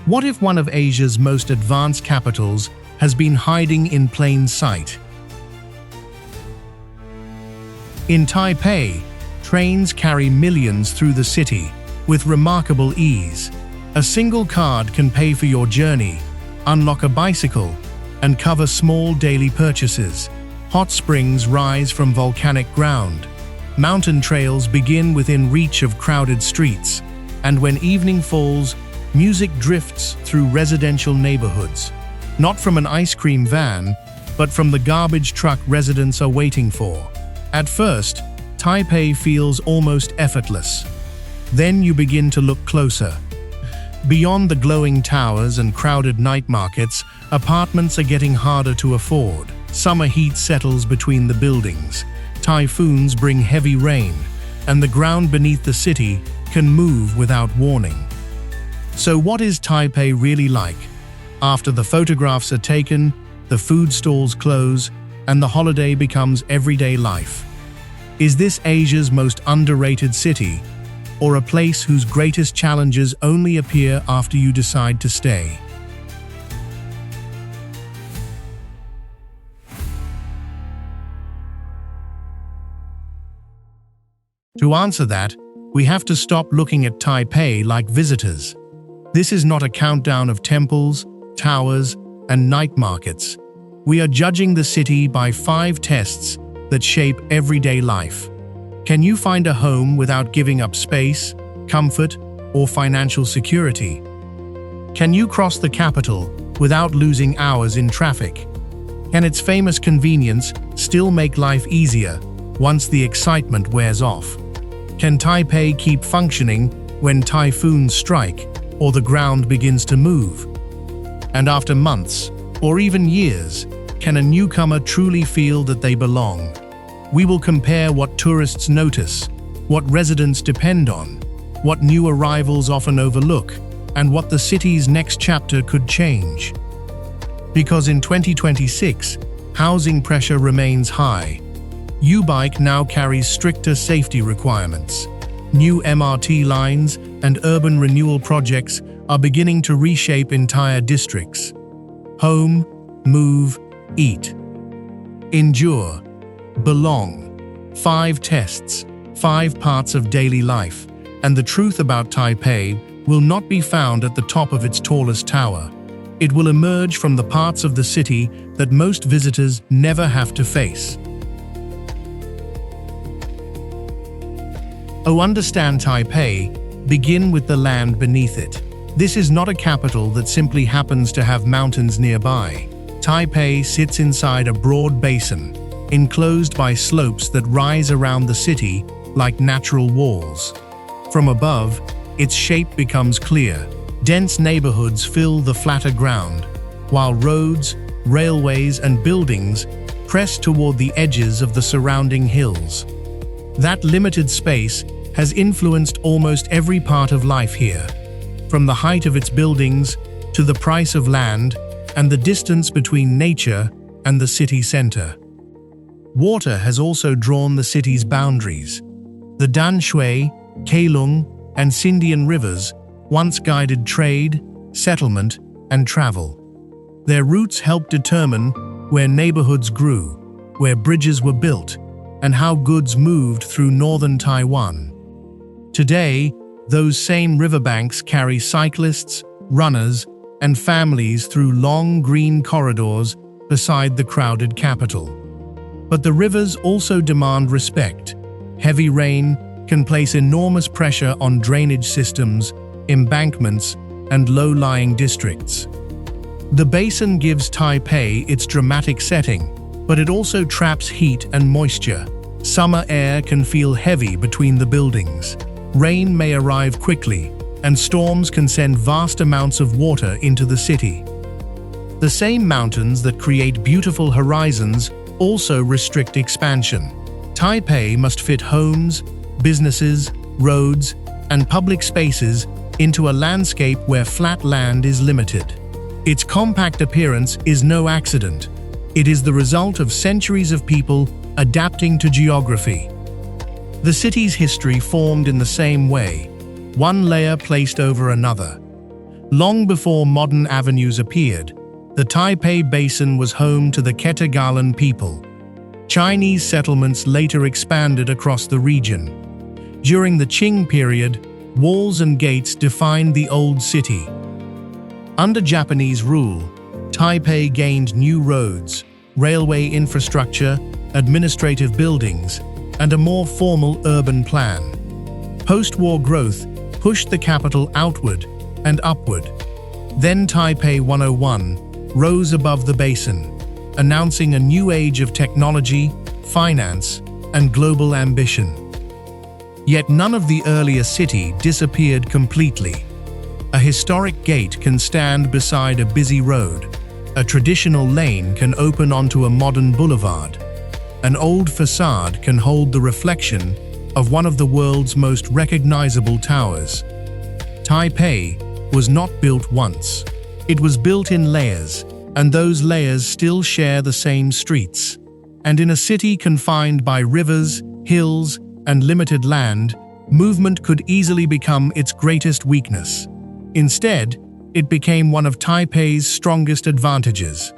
What if one of Asia's most advanced capitals has been hiding in plain sight? In Taipei, trains carry millions through the city with remarkable ease. A single card can pay for your journey, unlock a bicycle, and cover small daily purchases. Hot springs rise from volcanic ground. Mountain trails begin within reach of crowded streets. And when evening falls, music drifts through residential neighborhoods. Not from an ice cream van, but from the garbage truck residents are waiting for. At first, Taipei feels almost effortless. Then you begin to look closer. Beyond the glowing towers and crowded night markets, apartments are getting harder to afford. Summer heat settles between the buildings. Typhoons bring heavy rain, and the ground beneath the city can move without warning. So what is Taipei really like? After the photographs are taken, the food stalls close, and the holiday becomes everyday life. Is this Asia's most underrated city, or a place whose greatest challenges only appear after you decide to stay? To answer that, we have to stop looking at Taipei like visitors. This is not a countdown of temples, towers, and night markets. We are judging the city by 5 tests that shape everyday life. Can you find a home without giving up space, comfort, or financial security? Can you cross the capital without losing hours in traffic? Can its famous convenience still make life easier once the excitement wears off? Can Taipei keep functioning when typhoons strike or the ground begins to move? And after months, or even years, can a newcomer truly feel that they belong? We will compare what tourists notice, what residents depend on, what new arrivals often overlook, and what the city's next chapter could change. Because in 2026, housing pressure remains high. YouBike now carries stricter safety requirements. New MRT lines and urban renewal projects are beginning to reshape entire districts. Home, move, eat. Endure. Belong. 5 tests, 5 parts of daily life, and the truth about Taipei will not be found at the top of its tallest tower. It will emerge from the parts of the city that most visitors never have to face. Oh, understand Taipei, begin with the land beneath it. This is not a capital that simply happens to have mountains nearby. Taipei sits inside a broad basin, enclosed by slopes that rise around the city like natural walls. From above, its shape becomes clear. Dense neighborhoods fill the flatter ground, while roads, railways, and buildings press toward the edges of the surrounding hills. That limited space has influenced almost every part of life here, from the height of its buildings to the price of land and the distance between nature and the city center. Water has also drawn the city's boundaries. The Danshui, Keelung, and Xindian rivers once guided trade, settlement, and travel. Their routes helped determine where neighborhoods grew, where bridges were built, and how goods moved through northern Taiwan. Today, those same riverbanks carry cyclists, runners, and families through long green corridors beside the crowded capital. But the rivers also demand respect. Heavy rain can place enormous pressure on drainage systems, embankments, and low-lying districts. The basin gives Taipei its dramatic setting, but it also traps heat and moisture. Summer air can feel heavy between the buildings. Rain may arrive quickly, and storms can send vast amounts of water into the city. The same mountains that create beautiful horizons also restrict expansion. Taipei must fit homes, businesses, roads, and public spaces into a landscape where flat land is limited. Its compact appearance is no accident. It is the result of centuries of people adapting to geography. The city's history formed in the same way, one layer placed over another. Long before modern avenues appeared, the Taipei Basin was home to the Ketagalan people. Chinese settlements later expanded across the region. During the Qing period, walls and gates defined the old city. Under Japanese rule, Taipei gained new roads, railway infrastructure, administrative buildings, and a more formal urban plan. Post-war growth pushed the capital outward and upward. Then Taipei 101 rose above the basin, announcing a new age of technology, finance, and global ambition. Yet none of the earlier city disappeared completely. A historic gate can stand beside a busy road. A traditional lane can open onto a modern boulevard. An old facade can hold the reflection of one of the world's most recognizable towers. Taipei was not built once. It was built in layers, and those layers still share the same streets. And in a city confined by rivers, hills, and limited land, movement could easily become its greatest weakness. Instead, it became one of Taipei's strongest advantages.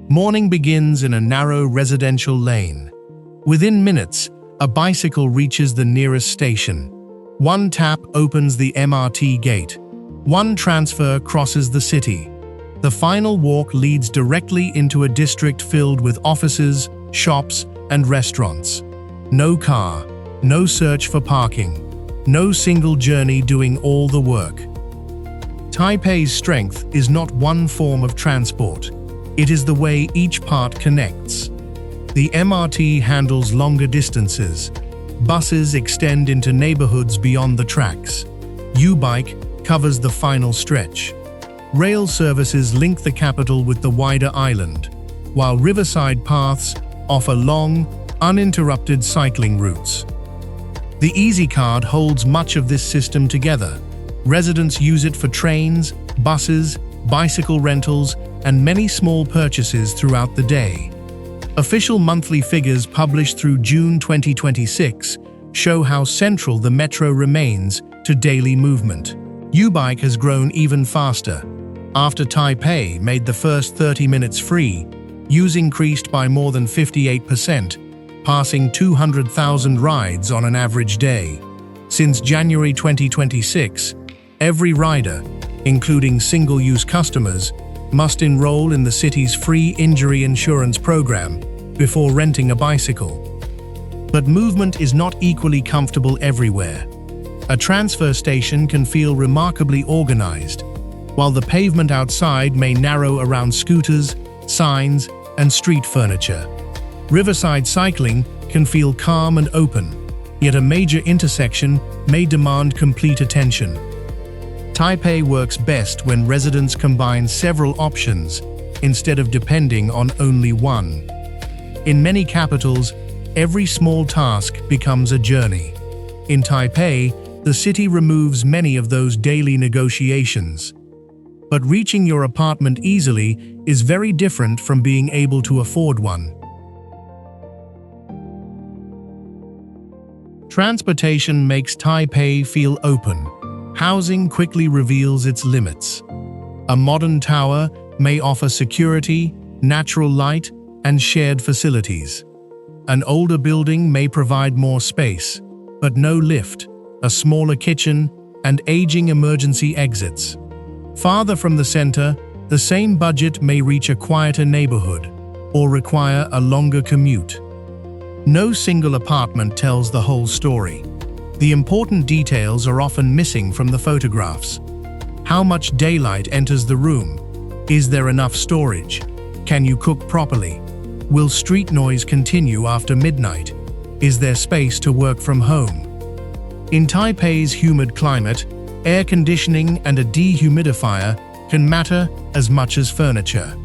Morning begins in a narrow residential lane. Within minutes, a bicycle reaches the nearest station. One tap opens the MRT gate. One transfer crosses the city. The final walk leads directly into a district filled with offices, shops, and restaurants. No car, no search for parking, no single journey doing all the work. Taipei's strength is not one form of transport. It is the way each part connects. The MRT handles longer distances. Buses extend into neighborhoods beyond the tracks. YouBike covers the final stretch. Rail services link the capital with the wider island, while riverside paths offer long, uninterrupted cycling routes. The Easy Card holds much of this system together. Residents use it for trains, buses, bicycle rentals, and many small purchases throughout the day. Official monthly figures published through June 2026 show how central the metro remains to daily movement. YouBike has grown even faster. After Taipei made the first 30 minutes free, use increased by more than 58%, passing 200,000 rides on an average day. Since January 2026, every rider, including single-use customers, must enroll in the city's free injury insurance program before renting a bicycle. But movement is not equally comfortable everywhere. A transfer station can feel remarkably organized, while the pavement outside may narrow around scooters, signs, and street furniture. Riverside cycling can feel calm and open, yet a major intersection may demand complete attention. Taipei works best when residents combine several options instead of depending on only one. In many capitals, every small task becomes a journey. In Taipei, the city removes many of those daily negotiations. But reaching your apartment easily is very different from being able to afford one. Transportation makes Taipei feel open. Housing quickly reveals its limits. A modern tower may offer security, natural light, and shared facilities. An older building may provide more space, but no lift, a smaller kitchen, and aging emergency exits. Farther from the center, the same budget may reach a quieter neighborhood or require a longer commute. No single apartment tells the whole story. The important details are often missing from the photographs. How much daylight enters the room? Is there enough storage? Can you cook properly? Will street noise continue after midnight? Is there space to work from home? In Taipei's humid climate, air conditioning and a dehumidifier can matter as much as furniture.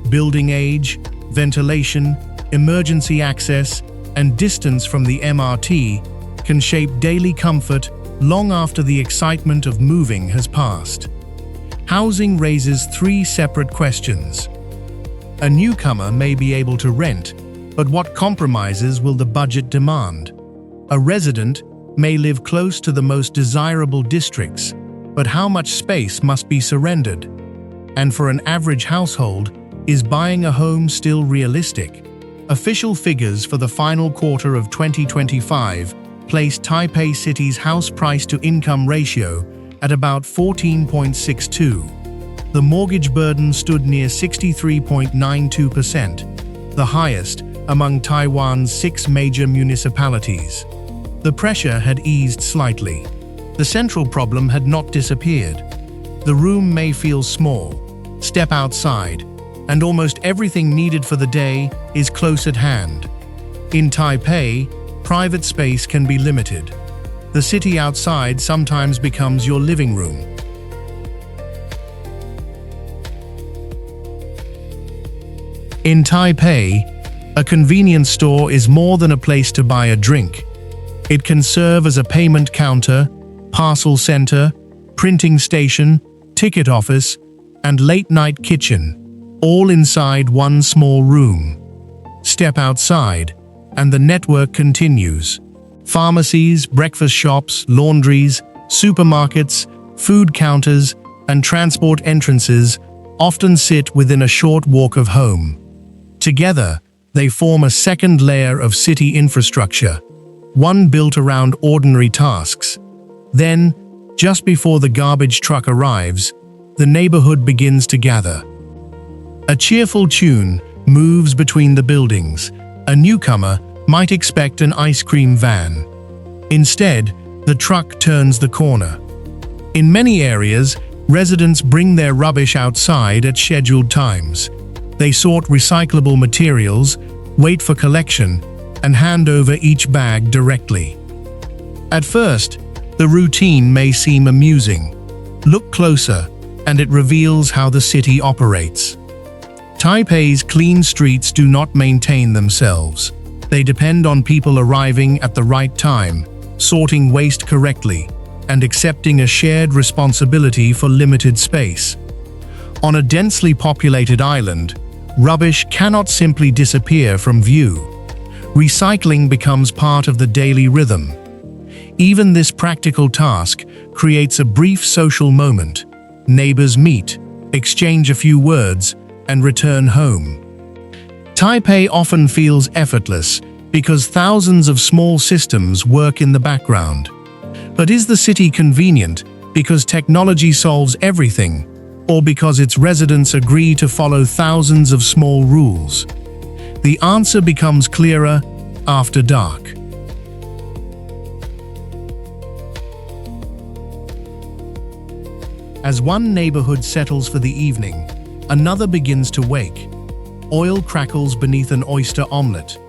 Building age, ventilation, emergency access, and distance from the MRT can shape daily comfort long after the excitement of moving has passed. Housing raises three separate questions. A newcomer may be able to rent, but what compromises will the budget demand? A resident may live close to the most desirable districts, but how much space must be surrendered? And for an average household, is buying a home still realistic? Official figures for the final quarter of 2025 placed Taipei City's house price-to-income ratio at about 14.62. The mortgage burden stood near 63.92%, the highest among Taiwan's 6 major municipalities. The pressure had eased slightly. The central problem had not disappeared. The room may feel small. Step outside, and almost everything needed for the day is close at hand. In Taipei, private space can be limited. The city outside sometimes becomes your living room. In Taipei, a convenience store is more than a place to buy a drink. It can serve as a payment counter, parcel center, printing station, ticket office, and late-night kitchen, all inside one small room. Step outside, and the network continues. Pharmacies, breakfast shops, laundries, supermarkets, food counters, and transport entrances often sit within a short walk of home. Together, they form a second layer of city infrastructure, one built around ordinary tasks. Then, just before the garbage truck arrives, the neighborhood begins to gather. A cheerful tune moves between the buildings. A newcomer might expect an ice cream van. Instead, the truck turns the corner. In many areas, residents bring their rubbish outside at scheduled times. They sort recyclable materials, wait for collection, and hand over each bag directly. At first, the routine may seem amusing. Look closer, and it reveals how the city operates. Taipei's clean streets do not maintain themselves. They depend on people arriving at the right time, sorting waste correctly, and accepting a shared responsibility for limited space. On a densely populated island, rubbish cannot simply disappear from view. Recycling becomes part of the daily rhythm. Even this practical task creates a brief social moment. Neighbors meet, exchange a few words, and return home. Taipei often feels effortless because thousands of small systems work in the background. But is the city convenient because technology solves everything, or because its residents agree to follow thousands of small rules? The answer becomes clearer after dark. As one neighborhood settles for the evening, another begins to wake. Oil crackles beneath an oyster omelette.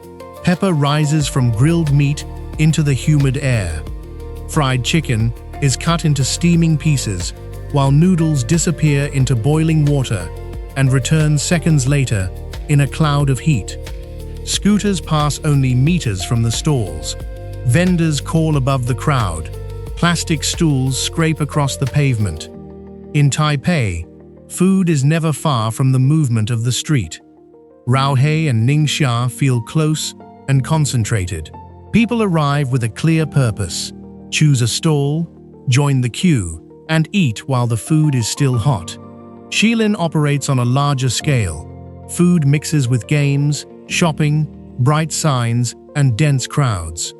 Pepper rises from grilled meat into the humid air. Fried chicken is cut into steaming pieces, while noodles disappear into boiling water and return seconds later in a cloud of heat. Scooters pass only meters from the stalls. Vendors call above the crowd. Plastic stools scrape across the pavement. In Taipei, food is never far from the movement of the street. Raohei and Ningxia feel close and concentrated. People arrive with a clear purpose: choose a stall, join the queue, and eat while the food is still hot. Shilin operates on a larger scale. Food mixes with games, shopping, bright signs, and dense crowds.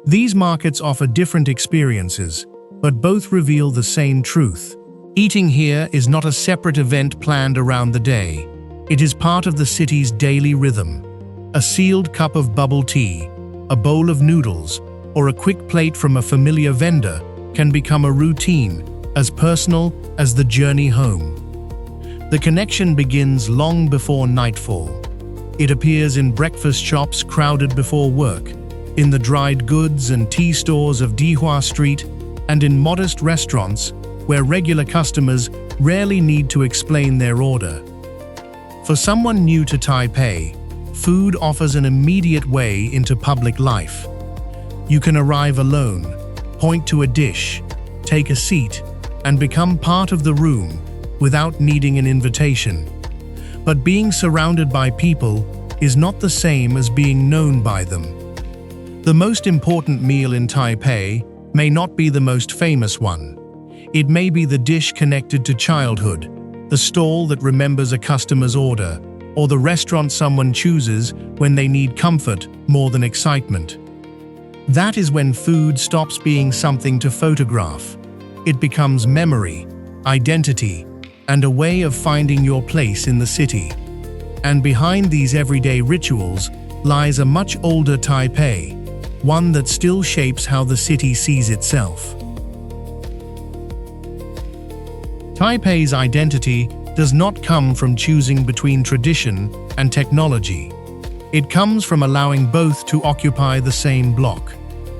These markets offer different experiences, but both reveal the same truth. Eating here is not a separate event planned around the day. It is part of the city's daily rhythm. A sealed cup of bubble tea, a bowl of noodles, or a quick plate from a familiar vendor can become a routine, as personal as the journey home. The connection begins long before nightfall. It appears in breakfast shops crowded before work, in the dried goods and tea stores of Dihua Street, and in modest restaurants where regular customers rarely need to explain their order. For someone new to Taipei, food offers an immediate way into public life. You can arrive alone, point to a dish, take a seat, and become part of the room without needing an invitation. But being surrounded by people is not the same as being known by them. The most important meal in Taipei may not be the most famous one. It may be the dish connected to childhood, the stall that remembers a customer's order, or the restaurant someone chooses when they need comfort more than excitement. That is when food stops being something to photograph. It becomes memory, identity, and a way of finding your place in the city. And behind these everyday rituals lies a much older Taipei, one that still shapes how the city sees itself. Taipei's identity does not come from choosing between tradition and technology. It comes from allowing both to occupy the same block.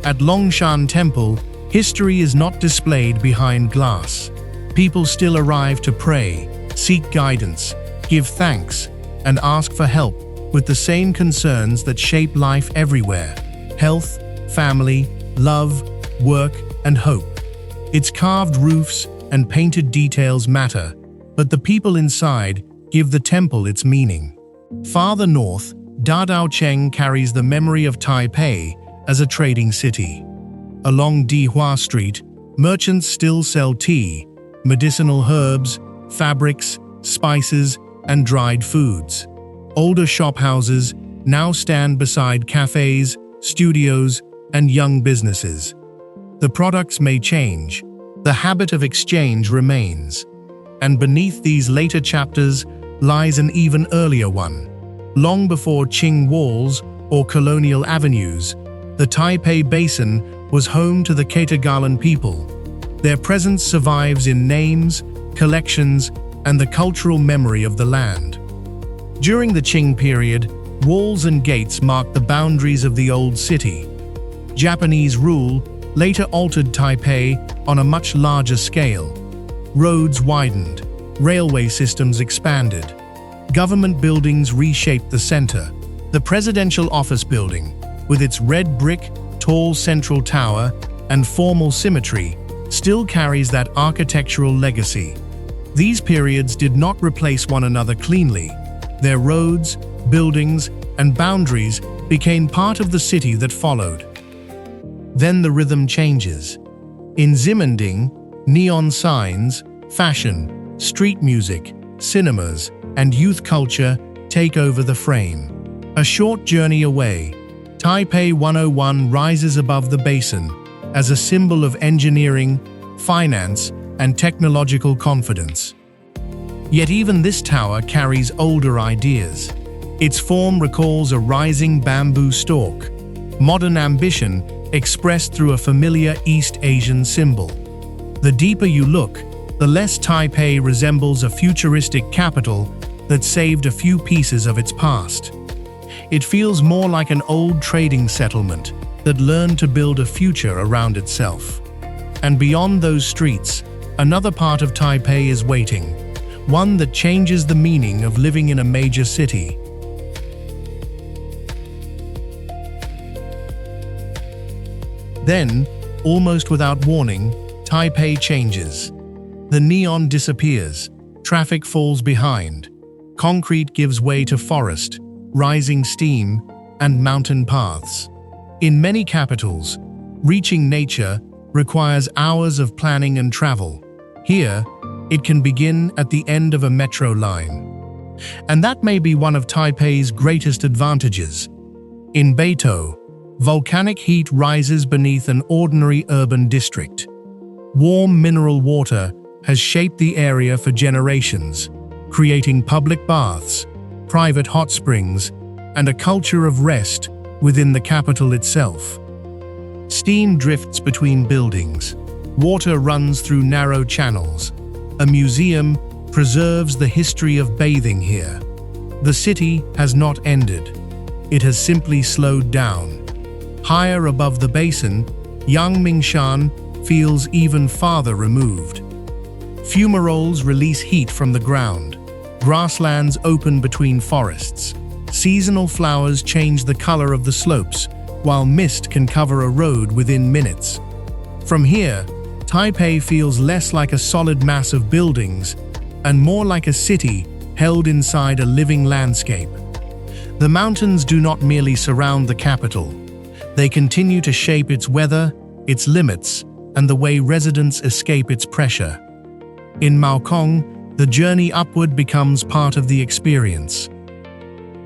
At Longshan Temple, history is not displayed behind glass. People still arrive to pray, seek guidance, give thanks, and ask for help with the same concerns that shape life everywhere: health, family, love, work, and hope. Its carved roofs and painted details matter, but the people inside give the temple its meaning. Farther north, Dadaocheng carries the memory of Taipei as a trading city. Along Dihua Street, merchants still sell tea, medicinal herbs, fabrics, spices, and dried foods. Older shophouses now stand beside cafes, studios, and young businesses. The products may change, the habit of exchange remains. And beneath these later chapters lies an even earlier one. Long before Qing walls or colonial avenues, the Taipei Basin was home to the Katagalan people. Their presence survives in names, collections, and the cultural memory of the land. During the Qing period, walls and gates marked the boundaries of the old city. Japanese rule later altered Taipei on a much larger scale. Roads widened, railway systems expanded. Government buildings reshaped the center. The presidential office building, with its red brick, tall central tower, and formal symmetry, still carries that architectural legacy. These periods did not replace one another cleanly. Their roads, buildings, and boundaries became part of the city that followed. Then the rhythm changes. In Ximending, neon signs, fashion, street music, cinemas, and youth culture take over the frame. A short journey away, Taipei 101 rises above the basin as a symbol of engineering, finance, and technological confidence. Yet even this tower carries older ideas. Its form recalls a rising bamboo stalk, modern ambition expressed through a familiar East Asian symbol. The deeper you look, the less Taipei resembles a futuristic capital that saved a few pieces of its past. It feels more like an old trading settlement that learned to build a future around itself. And beyond those streets, another part of Taipei is waiting, one that changes the meaning of living in a major city. Then, almost without warning, Taipei changes. The neon disappears, traffic falls behind, concrete gives way to forest, rising steam, and mountain paths. In many capitals, reaching nature requires hours of planning and travel. Here, it can begin at the end of a metro line. And that may be one of Taipei's greatest advantages. In Beito, volcanic heat rises beneath an ordinary urban district. Warm mineral water has shaped the area for generations, creating public baths, private hot springs, and a culture of rest within the capital itself. Steam drifts between buildings. Water runs through narrow channels. A museum preserves the history of bathing here. The city has not ended. It has simply slowed down. Higher above the basin, Yangmingshan feels even farther removed. Fumaroles release heat from the ground. Grasslands open between forests. Seasonal flowers change the color of the slopes, while mist can cover a road within minutes. From here, Taipei feels less like a solid mass of buildings and more like a city held inside a living landscape. The mountains do not merely surround the capital. They continue to shape its weather, its limits, and the way residents escape its pressure. In Maokong, the journey upward becomes part of the experience.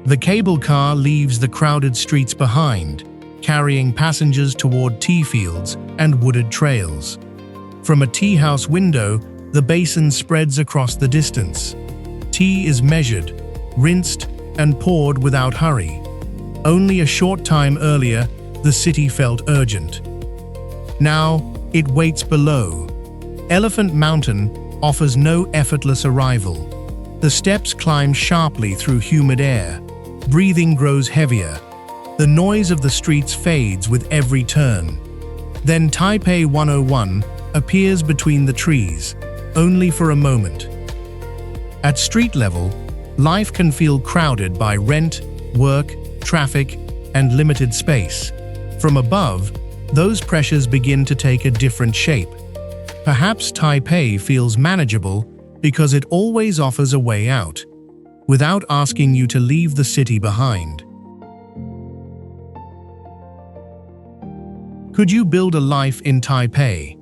The cable car leaves the crowded streets behind, carrying passengers toward tea fields and wooded trails. From a tea house window, the basin spreads across the distance. Tea is measured, rinsed, and poured without hurry. Only a short time earlier, the city felt urgent. Now, it waits below. Elephant Mountain offers no effortless arrival. The steps climb sharply through humid air. Breathing grows heavier. The noise of the streets fades with every turn. Then Taipei 101 appears between the trees, only for a moment. At street level, life can feel crowded by rent, work, traffic, and limited space. From above, those pressures begin to take a different shape. Perhaps Taipei feels manageable because it always offers a way out, without asking you to leave the city behind. Could you build a life in Taipei?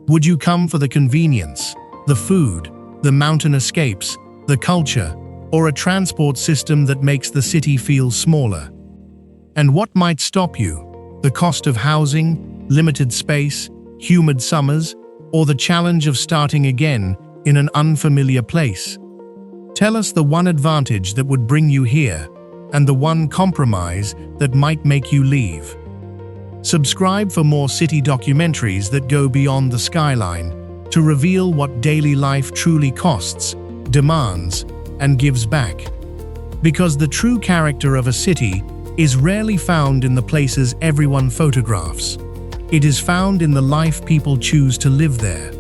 Would you come for the convenience, the food, the mountain escapes, the culture, or a transport system that makes the city feel smaller? And what might stop you? The cost of housing, limited space, humid summers, or the challenge of starting again in an unfamiliar place? Tell us the one advantage that would bring you here, and the one compromise that might make you leave. Subscribe for more city documentaries that go beyond the skyline to reveal what daily life truly costs, demands, and gives back. Because the true character of a city is rarely found in the places everyone photographs. It is found in the life people choose to live there.